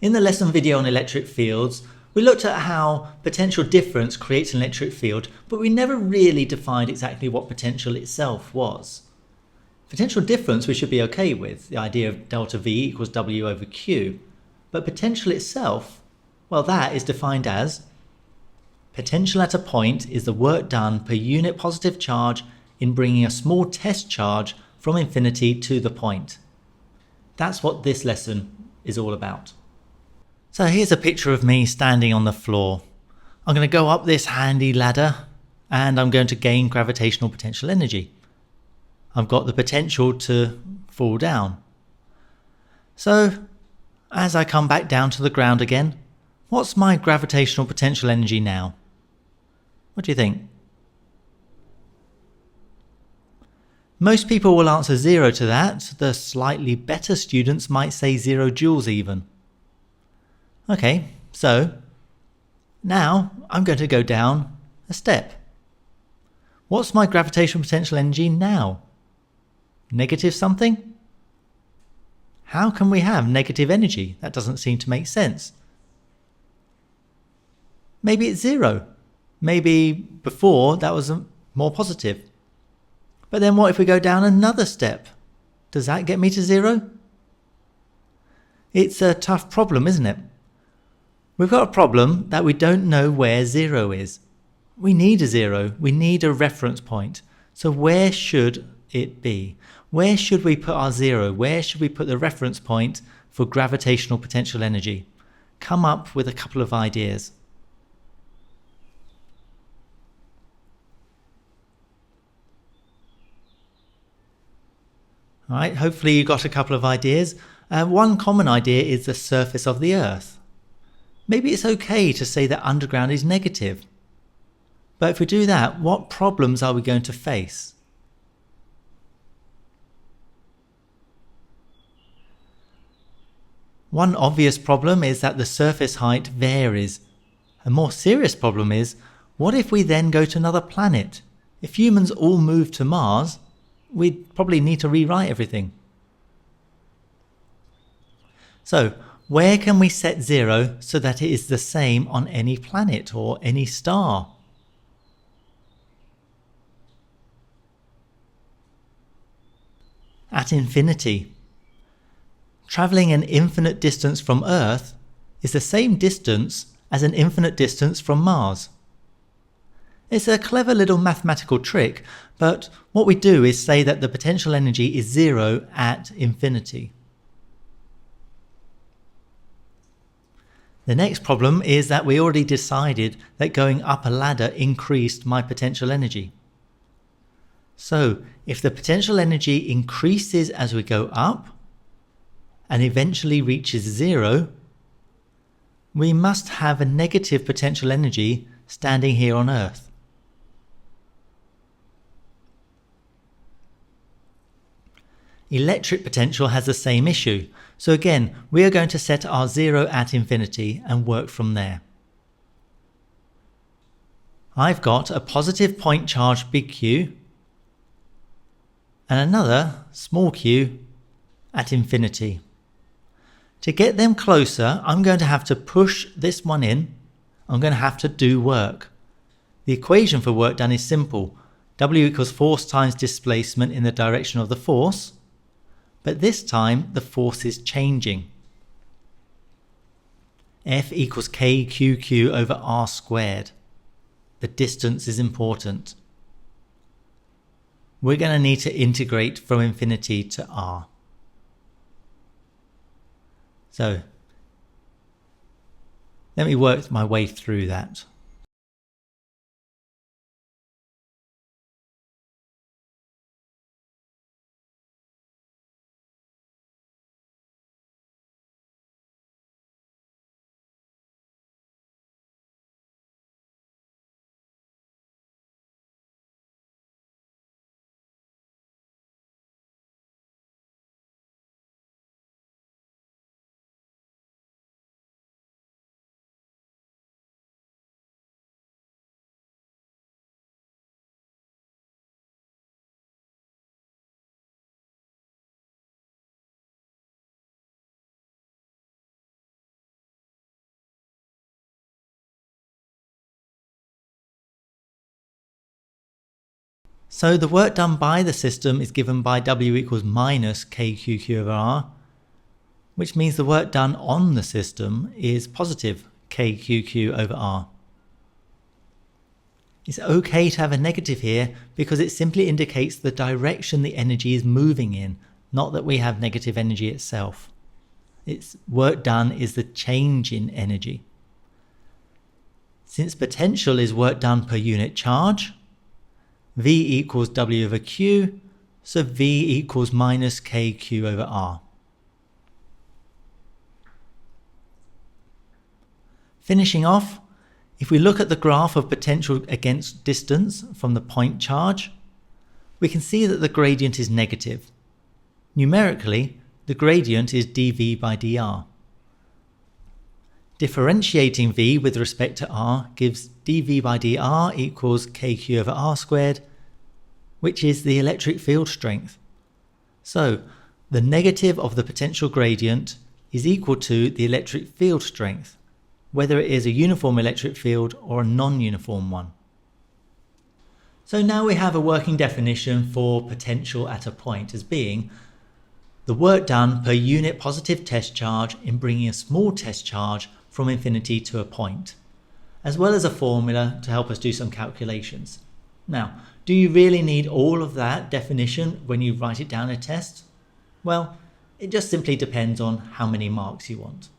In the lesson video on electric fields, we looked at how potential difference creates an electric field, but we never really defined exactly what potential itself was. Potential difference we should be okay with, the idea of delta V equals W over Q. But potential itself, well, that is defined as potential at a point is the work done per unit positive charge in bringing a small test charge from infinity to the point. That's what this lesson is all about. So here's a picture of me standing on the floor. I'm going to go up this handy ladder and I'm going to gain gravitational potential energy. I've got the potential to fall down. So as I come back down to the ground again, what's my gravitational potential energy now? What do you think? Most people will answer 0 to that. The slightly better students might say 0 joules even. Okay, so now I'm going to go down a step. What's my gravitational potential energy now? Negative something? How can we have negative energy? That doesn't seem to make sense. Maybe it's 0. Maybe before that was more positive. But then what if we go down another step? Does that get me to 0? It's a tough problem, isn't it? We've got a problem that we don't know where 0 is. We need a 0. We need a reference point. So where should it be? Where should we put our 0? Where should we put the reference point for gravitational potential energy? Come up with a couple of ideas. All right, hopefully you got a couple of ideas. One common idea is the surface of the Earth. Maybe it's okay to say that underground is negative. But if we do that, what problems are we going to face? One obvious problem is that the surface height varies. A more serious problem is, what if we then go to another planet? If humans all move to Mars, we'd probably need to rewrite everything. So, where can we set 0 so that it is the same on any planet or any star? At infinity. Travelling an infinite distance from Earth is the same distance as an infinite distance from Mars. It's a clever little mathematical trick, but what we do is say that the potential energy is 0 at infinity. The next problem is that we already decided that going up a ladder increased my potential energy. So if the potential energy increases as we go up and eventually reaches 0, we must have a negative potential energy standing here on Earth. Electric potential has the same issue. So again, we are going to set our 0 at infinity and work from there. I've got a positive point charge big Q and another small q at infinity. To get them closer, I'm going to have to push this one in. I'm going to have to do work. The equation for work done is simple. W equals force times displacement in the direction of the force. But this time the force is changing. F equals kqq over r squared. The distance is important. We're going to need to integrate from infinity to r. So let me work my way through that. So the work done by the system is given by W equals minus KQQ over R, which means the work done on the system is positive KQQ over R. It's okay to have a negative here because it simply indicates the direction the energy is moving in, not that we have negative energy itself. Its work done is the change in energy. Since potential is work done per unit charge, V equals W over Q, so V equals minus KQ over R. Finishing off, if we look at the graph of potential against distance from the point charge, we can see that the gradient is negative. Numerically, the gradient is dV by dr. Differentiating V with respect to R gives dV by dr equals KQ over R squared, which is the electric field strength. So, the negative of the potential gradient is equal to the electric field strength, whether it is a uniform electric field or a non-uniform one. So now we have a working definition for potential at a point as being the work done per unit positive test charge in bringing a small test charge from infinity to a point, as well as a formula to help us do some calculations. Now, do you really need all of that definition when you write it down in a test? Well, it just simply depends on how many marks you want.